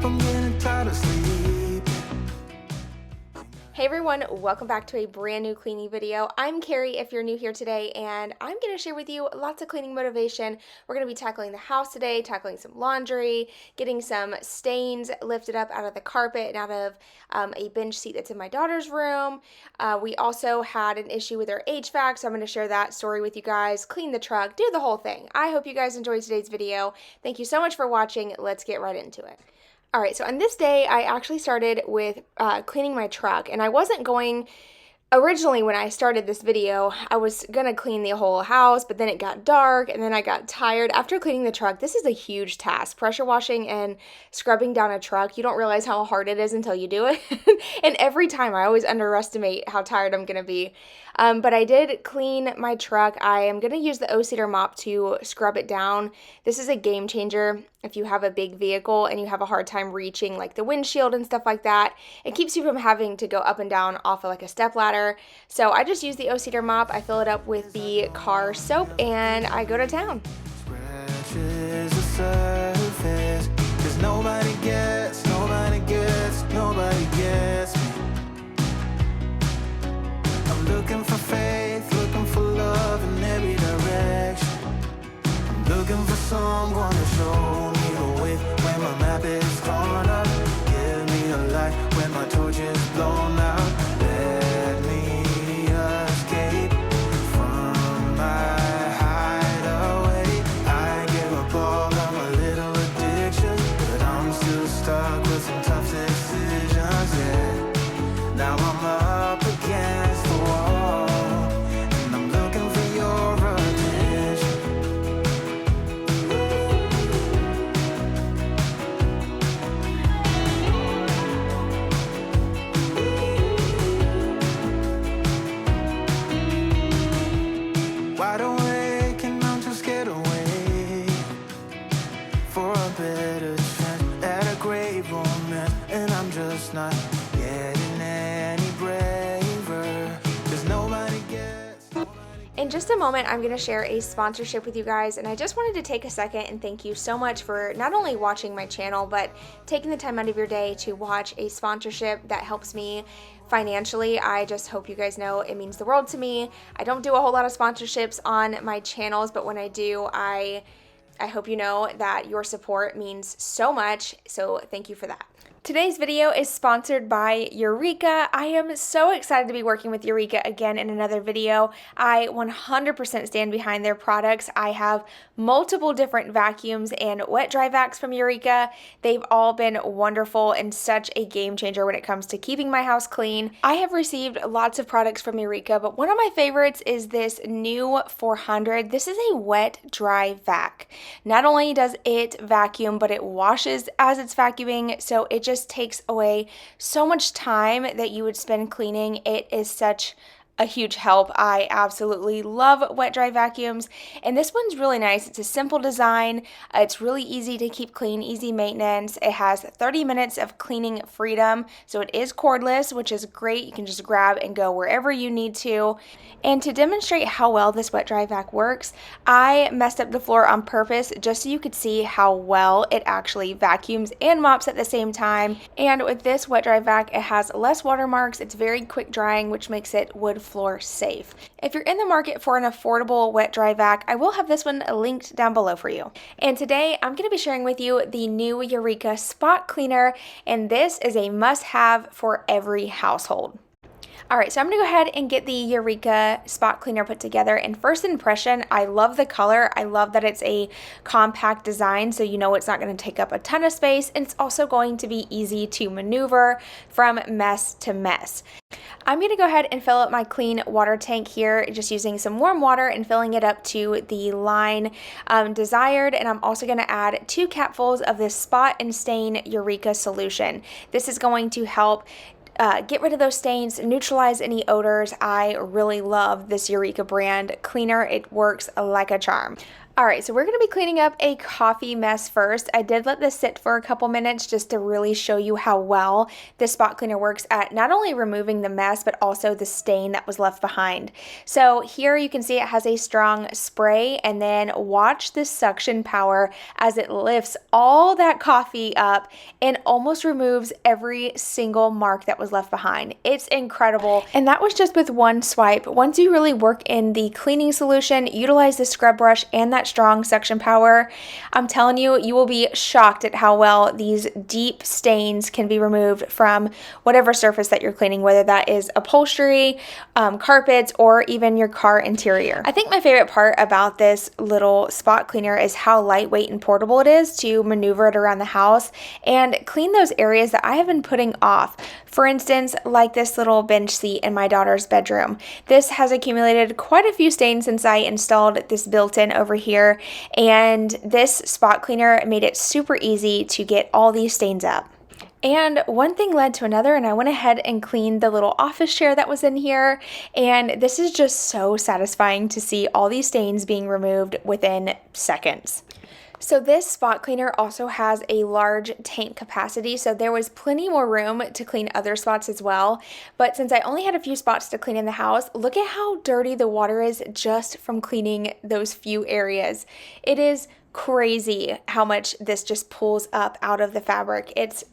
I'm getting tired of sleeping. Hey everyone, welcome back to a brand new cleaning video. I'm Carrie if you're new here today, and I'm going to share with you lots of cleaning motivation. We're going to be tackling the house today, tackling some laundry, getting some stains lifted up out of the carpet and out of a bench seat that's in my daughter's room. We also had an issue with our HVAC, so I'm going to share that story with you guys, clean the truck, do the whole thing. I hope you guys enjoyed today's video. Thank you so much for watching. Let's get right into it. All right, so on this day, I actually started with cleaning my truck, and I wasn't going. Originally, when I started this video, I was gonna clean the whole house, but then it got dark and then I got tired. After cleaning the truck, this is a huge task. Pressure washing and scrubbing down a truck, you don't realize how hard it is until you do it. And every time I always underestimate how tired I'm gonna be. But I did clean my truck. I am gonna use the O-Cedar mop to scrub it down. This is a game changer if you have a big vehicle and you have a hard time reaching like the windshield and stuff like that. It keeps you from having to go up and down off of like a step ladder. So I just use the O-Cedar mop, I fill it up with the car soap, and I go to town. Scratches the surface, 'cause nobody gets me. I'm looking for faith, looking for love in every direction. I'm looking for someone to show me the way when my map is torn up. Give me a light when my torch is blown out. Let me escape from my hideaway. I give up all of my little addictions, but I'm still stuck with some tough decisions, yeah. Now I'm up against the wall, and I'm looking for your attention. Wide awake and I'm too scared away for a better chance at a great romance, and I'm just not getting any braver, 'cause nobody gets. In just a moment, I'm going to share a sponsorship with you guys, and I just wanted to take a second and thank you so much for not only watching my channel, but taking the time out of your day to watch a sponsorship that helps me financially. I just hope you guys know it means the world to me. I don't do a whole lot of sponsorships on my channels, but when I do, I hope you know that your support means so much, so thank you for that. Today's video is sponsored by Eureka. I am so excited to be working with Eureka again in another video. I 100% stand behind their products. I have multiple different vacuums and wet dry vacs from Eureka. They've all been wonderful and such a game changer when it comes to keeping my house clean. I have received lots of products from Eureka, but one of my favorites is this new 400. This is a wet dry vac. Not only does it vacuum, but it washes as it's vacuuming, so it just takes away so much time that you would spend cleaning. It is such a huge help. I absolutely love wet dry vacuums, and this one's really nice. It's a simple design. It's really easy to keep clean, easy maintenance. It has 30 minutes of cleaning freedom, so it is cordless, which is great. You can just grab and go wherever you need to. And to demonstrate how well this wet dry vac works, I messed up the floor on purpose just so you could see how well it actually vacuums and mops at the same time. And with this wet dry vac, it has less watermarks. It's very quick drying, which makes it wood floor safe. If you're in the market for an affordable wet dry vac, I will have this one linked down below for you. And today I'm going to be sharing with you the new Eureka Spot Cleaner, and this is a must-have for every household. All right, so I'm gonna go ahead and get the Eureka Spot Cleaner put together. And first impression, I love the color. I love that it's a compact design, so you know it's not gonna take up a ton of space, and it's also going to be easy to maneuver from mess to mess. I'm gonna go ahead and fill up my clean water tank here, just using some warm water and filling it up to the line desired. And I'm also gonna add 2 capfuls of this Spot and Stain Eureka solution. This is going to help get rid of those stains, neutralize any odors. I really love this Eureka brand cleaner. It works like a charm. All right, so we're going to be cleaning up a coffee mess first. I did let this sit for a couple minutes just to really show you how well this spot cleaner works at not only removing the mess, but also the stain that was left behind. So here you can see it has a strong spray, and then watch the suction power as it lifts all that coffee up and almost removes every single mark that was left behind. It's incredible. And that was just with one swipe. Once you really work in the cleaning solution, utilize the scrub brush and that strong suction power, I'm telling you, you will be shocked at how well these deep stains can be removed from whatever surface that you're cleaning, whether that is upholstery, carpets, or even your car interior. I think my favorite part about this little spot cleaner is how lightweight and portable it is to maneuver it around the house and clean those areas that I have been putting off. For instance, like this little bench seat in my daughter's bedroom. This has accumulated quite a few stains since I installed this built-in over here, and this spot cleaner made it super easy to get all these stains up. And one thing led to another, and I went ahead and cleaned the little office chair that was in here, and this is just so satisfying to see all these stains being removed within seconds. So this spot cleaner also has a large tank capacity, so there was plenty more room to clean other spots as well. But since I only had a few spots to clean in the house, look at how dirty the water is just from cleaning those few areas. It is crazy how much this just pulls up out of the fabric. It's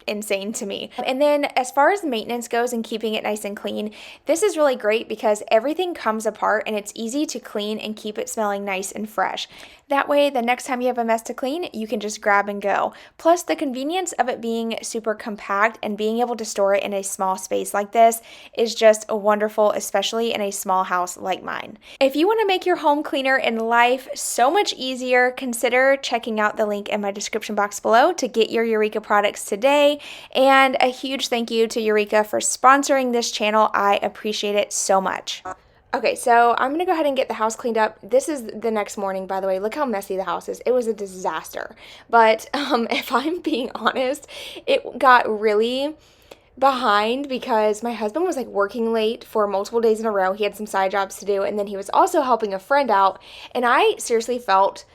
insane to me. And then as far as maintenance goes and keeping it nice and clean, this is really great because everything comes apart and it's easy to clean and keep it smelling nice and fresh. That way, the next time you have a mess to clean, you can just grab and go. Plus, the convenience of it being super compact and being able to store it in a small space like this is just wonderful, especially in a small house like mine. If you want to make your home cleaner and life so much easier, consider checking out the link in my description box below to get your Eureka products today. And a huge thank you to Eureka for sponsoring this channel. I appreciate it so much. Okay, so I'm going to go ahead and get the house cleaned up. This is the next morning, by the way. Look how messy the house is. It was a disaster. But if I'm being honest, it got really behind because my husband was like working late for multiple days in a row. He had some side jobs to do, and then he was also helping a friend out. And I seriously felt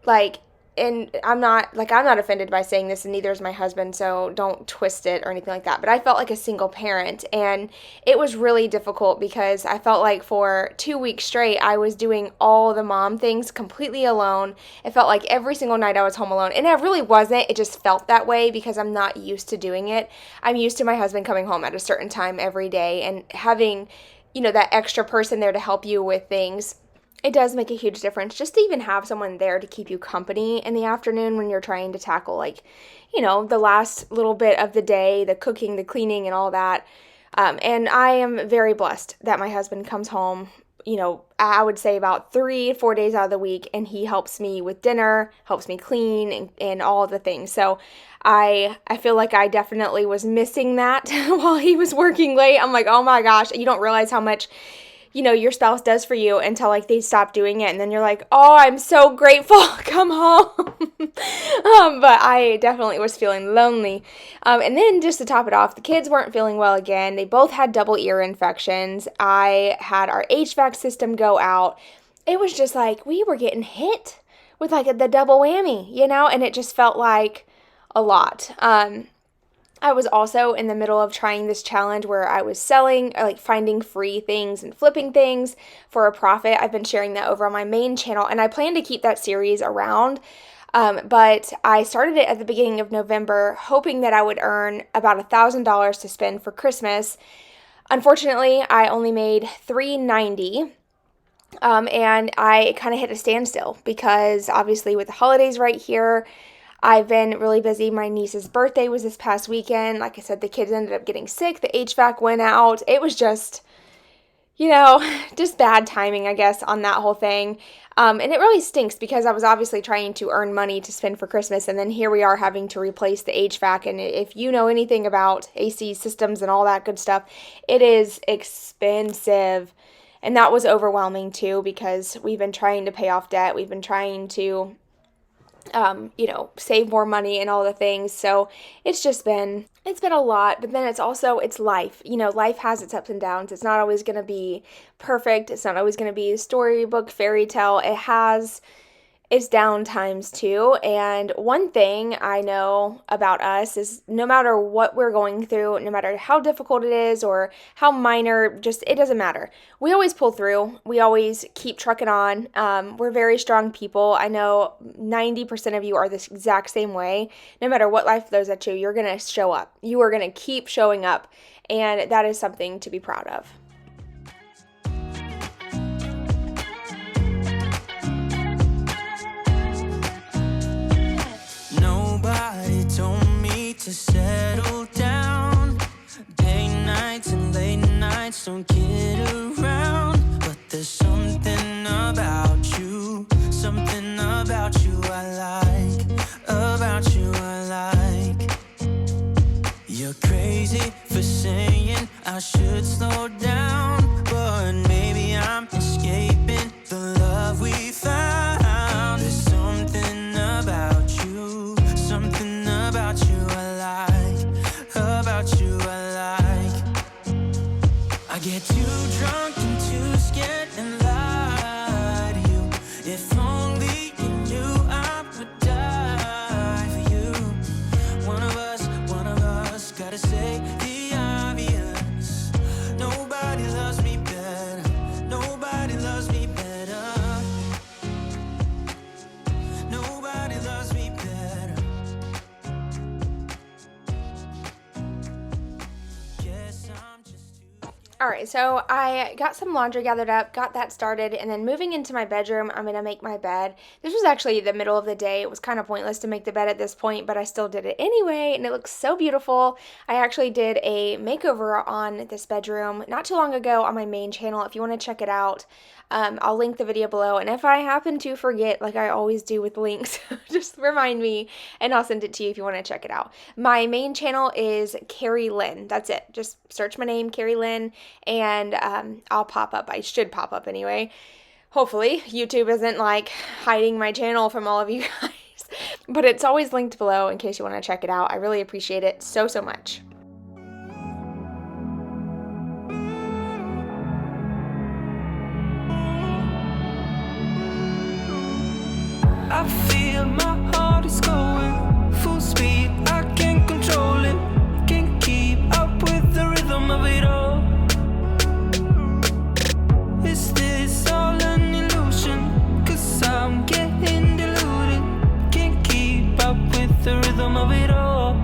like, and I'm not offended by saying this, and neither is my husband, so don't twist it or anything like that, but I felt like a single parent, and it was really difficult because I felt like for 2 weeks straight, I was doing all the mom things completely alone. It felt like every single night I was home alone, and I really wasn't. It just felt that way because I'm not used to doing it. I'm used to my husband coming home at a certain time every day and having, that extra person there to help you with things. It does make a huge difference just to even have someone there to keep you company in the afternoon when you're trying to tackle, the last little bit of the day, the cooking, the cleaning, and all that. And I am very blessed that my husband comes home, I would say about 3-4 days out of the week, and he helps me with dinner, helps me clean, and all the things. So I feel like I definitely was missing that while he was working late. I'm like, oh my gosh, you don't realize how much your spouse does for you until they stop doing it, and then you're like, oh, I'm so grateful, come home. But I definitely was feeling lonely. And then just to top it off, the kids weren't feeling well again. They both had double ear infections. I had our HVAC system go out. It was just like we were getting hit with the double whammy, and it just felt like a lot. I was also in the middle of trying this challenge where I was selling, finding free things and flipping things for a profit. I've been sharing that over on my main channel, and I plan to keep that series around. But I started it at the beginning of November, hoping that I would earn about $1,000 to spend for Christmas. Unfortunately, I only made $390. And I kind of hit a standstill because obviously with the holidays right here, I've been really busy. My niece's birthday was this past weekend. Like I said, the kids ended up getting sick. The HVAC went out. It was just, just bad timing, I guess, on that whole thing. And it really stinks because I was obviously trying to earn money to spend for Christmas, and then here we are having to replace the HVAC. And if you know anything about AC systems and all that good stuff, it is expensive. And that was overwhelming too because we've been trying to pay off debt. We've been trying to save more money and all the things. So it's been a lot, but then it's life. Life has its ups and downs. It's not always going to be perfect. It's not always going to be storybook fairy tale. It has its down times too. And one thing I know about us is no matter what we're going through, no matter how difficult it is or how minor, just it doesn't matter. We always pull through. We always keep trucking on. We're very strong people. I know 90% of you are this exact same way. No matter what life throws at you, you're going to show up. You are going to keep showing up. And that is something to be proud of. Nobody told me to settle down. Day nights and late nights don't kid around. But there's something about you I like, about you I like. You're crazy for saying I should slow down, but maybe I'm escaping the love we found. There's something about you I like, about you I like. I get too drunk and too scared and lie to you. If only you knew I would die for you. One of us gotta say the obvious. Nobody loves me better. Nobody loves me better. Nobody loves me better. Guess I'm just too. All right, so I got some laundry gathered up, got that started, and then moving into my bedroom, I'm going to make my bed. This was actually the middle of the day. It was kind of pointless to make the bed at this point, but I still did it anyway, and it looks so beautiful. I actually did a makeover on this bedroom not too long ago on my main channel. If you want to check it out, I'll link the video below, and if I happen to forget, like I always do with links, just remind me, and I'll send it to you if you want to check it out. My main channel is Karrie Lynn. That's it. Just search my name, Karrie Lynn, and I'll pop up. I should pop up anyway. Hopefully, YouTube isn't like hiding my channel from all of you guys, but it's always linked below in case you want to check it out. I really appreciate it so much. I feel my heart is going full speed. I can't control it. Can't keep up with the rhythm of it all. Is this all an illusion? 'Cause I'm getting deluded. Can't keep up with the rhythm of it all.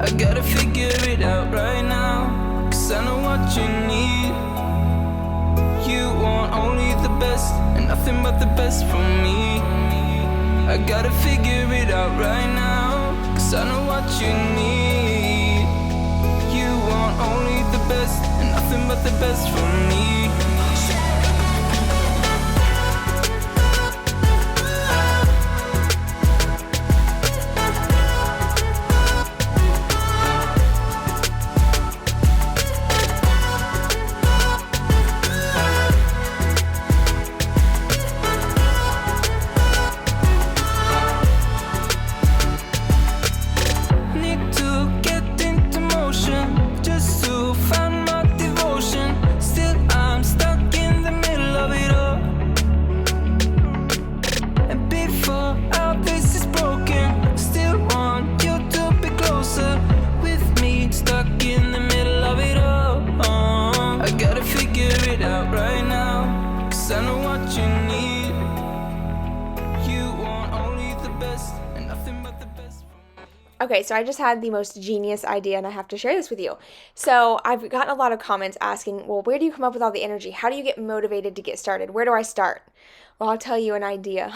I gotta figure it out right now. 'Cause I know what you need. You want only the best and nothing but the best from me. I gotta figure it out right now. 'Cause I know what you need. You want only the best and nothing but the best from me. Okay, so I just had the most genius idea and I have to share this with you. So I've gotten a lot of comments asking, well, where do you come up with all the energy? How do you get motivated to get started? Where do I start? Well, I'll tell you an idea.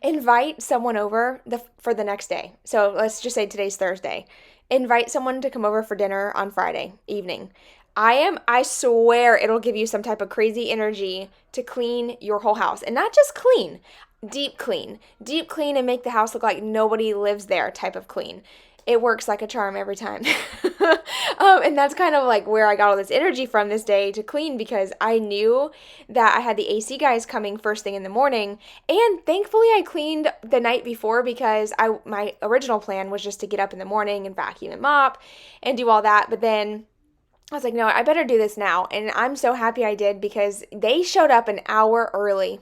Invite someone over for the next day. So let's just say today's Thursday. Invite someone to come over for dinner on Friday evening. I swear it'll give you some type of crazy energy to clean your whole house. And not just clean, deep clean and make the house look like nobody lives there type of clean. it works like a charm every time. And that's kind of like where I got all this energy from this day to clean, because I knew that I had the AC guys coming first thing in the morning. And thankfully I cleaned the night before, because my original plan was just to get up in the morning and vacuum and mop and do all that. But then I was like, no, I better do this now. And I'm so happy I did, because they showed up an hour early.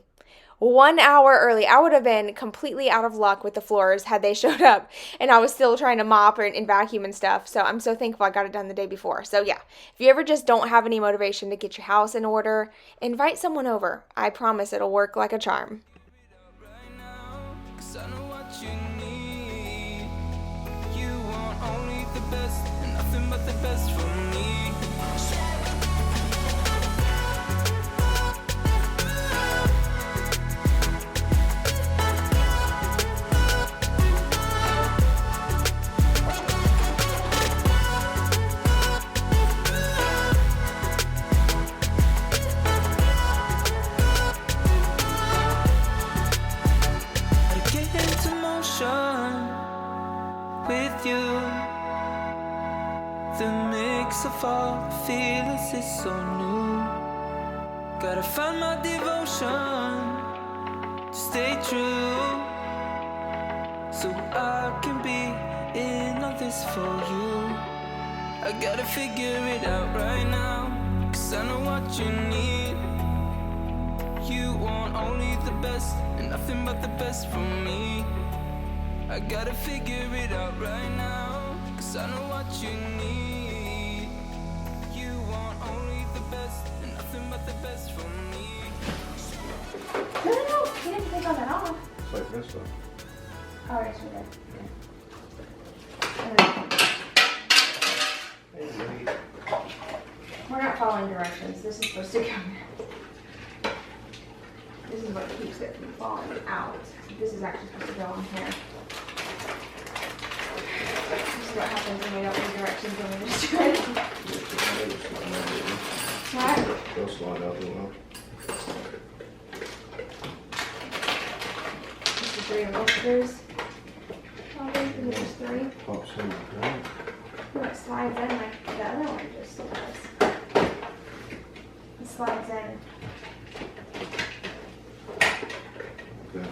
1 hour early. I would have been completely out of luck with the floors had they showed up and I was still trying to mop and vacuum and stuff. So I'm so thankful I got it done the day before. So yeah, if you ever just don't have any motivation to get your house in order, invite someone over. I promise it'll work like a charm. With you, the mix of all the feelings is so new. Gotta find my devotion to stay true, so I can be in all this for you. I gotta figure it out right now, 'cause I know what you need. You want only the best and nothing but the best from me. I gotta figure it out right now, 'cause I know what you need. You want only the best and nothing but the best from me. No, you didn't take all that off. It's like this one. Oh, yes, we did. Hey, lady. We're not following directions. This is supposed to go next. This is what keeps it from falling out. This is actually supposed to go on here. This is what happens when we don't do directions when we just do it. What? They'll slide out the well. This is 3 little screws. Probably, I think it's 3. Pops in, right? It slides in like the other one just does. It slides in. Okay.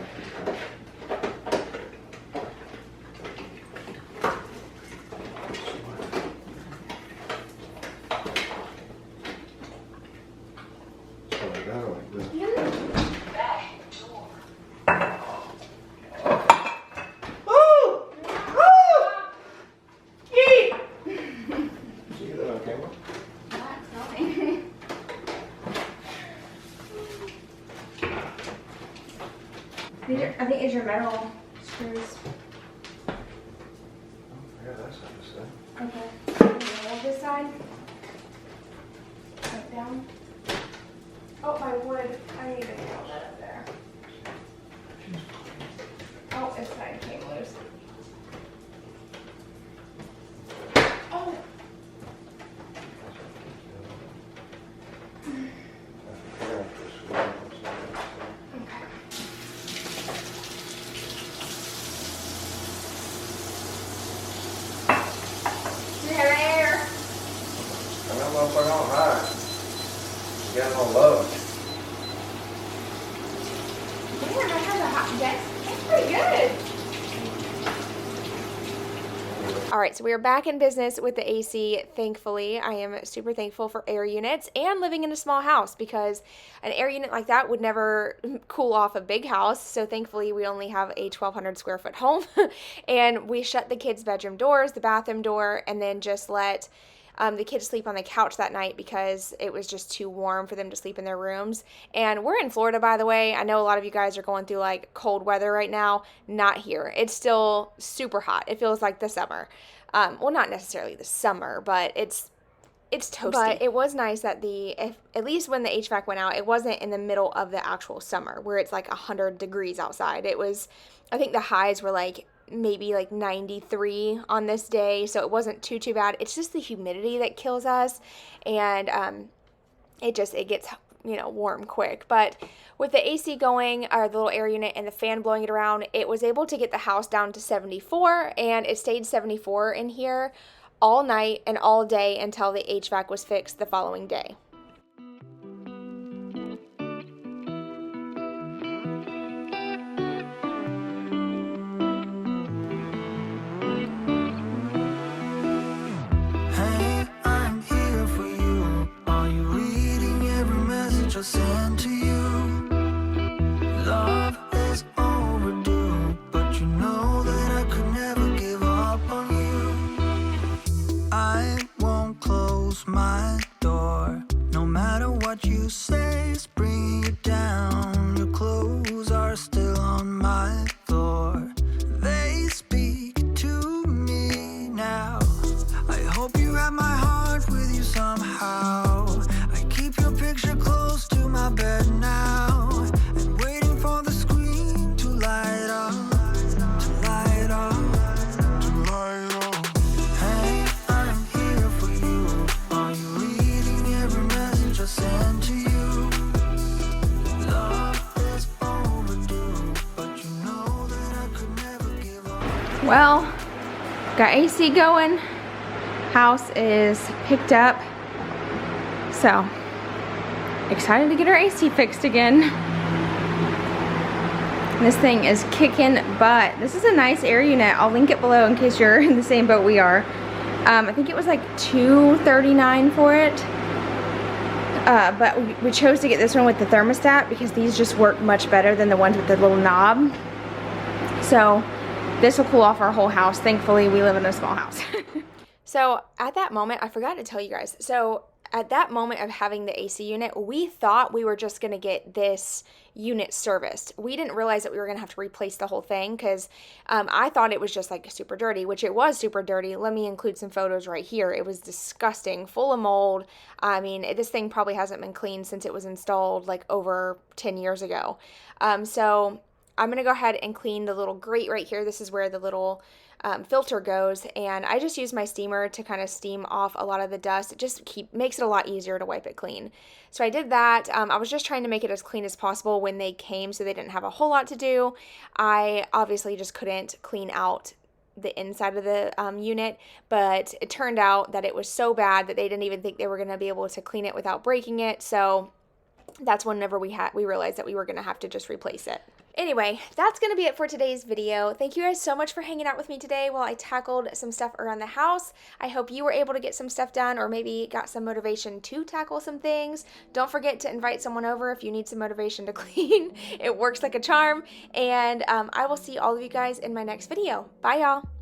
So like that or like this? Did you get that on camera? I think it's your metal screws. Yeah, that's how to say. Okay. Hold this side. Right down. Oh, my wood. I need to nail that up there. Oh, this side came loose. Oh. There. I'm that motherfucker on high. You got it on low. Man, that has a hot that's pretty good. All right, so we are back in business with the AC, thankfully. I am super thankful for air units and living in a small house, because an air unit like that would never cool off a big house. So thankfully, we only have a 1,200 square foot home. And we shut the kids' bedroom doors, the bathroom door, and then just let the kids sleep on the couch that night, because it was just too warm for them to sleep in their rooms. And we're in Florida, by the way. I know a lot of you guys are going through like cold weather right now. Not here. It's still super hot. It feels like the summer. Well, not necessarily the summer, but it's toasty. But it was nice that at least when the HVAC went out, it wasn't in the middle of the actual summer where it's like 100 degrees outside. It was, I think the highs were like maybe like 93 on this day, so it wasn't too bad. It's just the humidity that kills us, and it gets warm quick. But with the AC going, or the little air unit and the fan blowing it around, it was able to get the house down to 74, and it stayed 74 in here all night and all day until the HVAC was fixed the following day. Hey, I'm here for you. Are you reading every message I send to you? Love is overdue, but you know that I could never give up on you. I won't close my door, no matter what you say, it's bringing you down. Your clothes are still on my floor. They speak to me now. I hope you have my heart with you somehow. I keep your picture close to my bed now, and waiting for the screen to light up, to light up, to light up. Hey, I'm here for you. Are you reading every message I send to you? Love is overdue, but you know that I could never give up. Well, got AC going. House is picked up. So, excited to get our AC fixed again. This thing is kicking butt. This is a nice air unit. I'll link it below in case you're in the same boat we are. I think it was like $239 for it. But we chose to get this one with the thermostat because these just work much better than the ones with the little knob. So this will cool off our whole house. Thankfully, we live in a small house. So at that moment, I forgot to tell you guys. So at that moment of having the AC unit, we thought we were just going to get this unit serviced. We didn't realize that we were going to have to replace the whole thing because I thought it was just like super dirty, which it was super dirty. Let me include some photos right here. It was disgusting, full of mold. I mean, this thing probably hasn't been cleaned since it was installed like over 10 years ago. So I'm going to go ahead and clean the little grate right here. This is where the little filter goes, and I just use my steamer to kind of steam off a lot of the dust. It just makes it a lot easier to wipe it clean. So I did that. I was just trying to make it as clean as possible when they came, so they didn't have a whole lot to do. I obviously just couldn't clean out the inside of the unit, but it turned out that it was so bad that they didn't even think they were going to be able to clean it without breaking it. So that's whenever we realized that we were going to have to just replace it. Anyway, that's going to be it for today's video. Thank you guys so much for hanging out with me today while I tackled some stuff around the house. I hope you were able to get some stuff done, or maybe got some motivation to tackle some things. Don't forget to invite someone over if you need some motivation to clean. It works like a charm. And I will see all of you guys in my next video. Bye, y'all.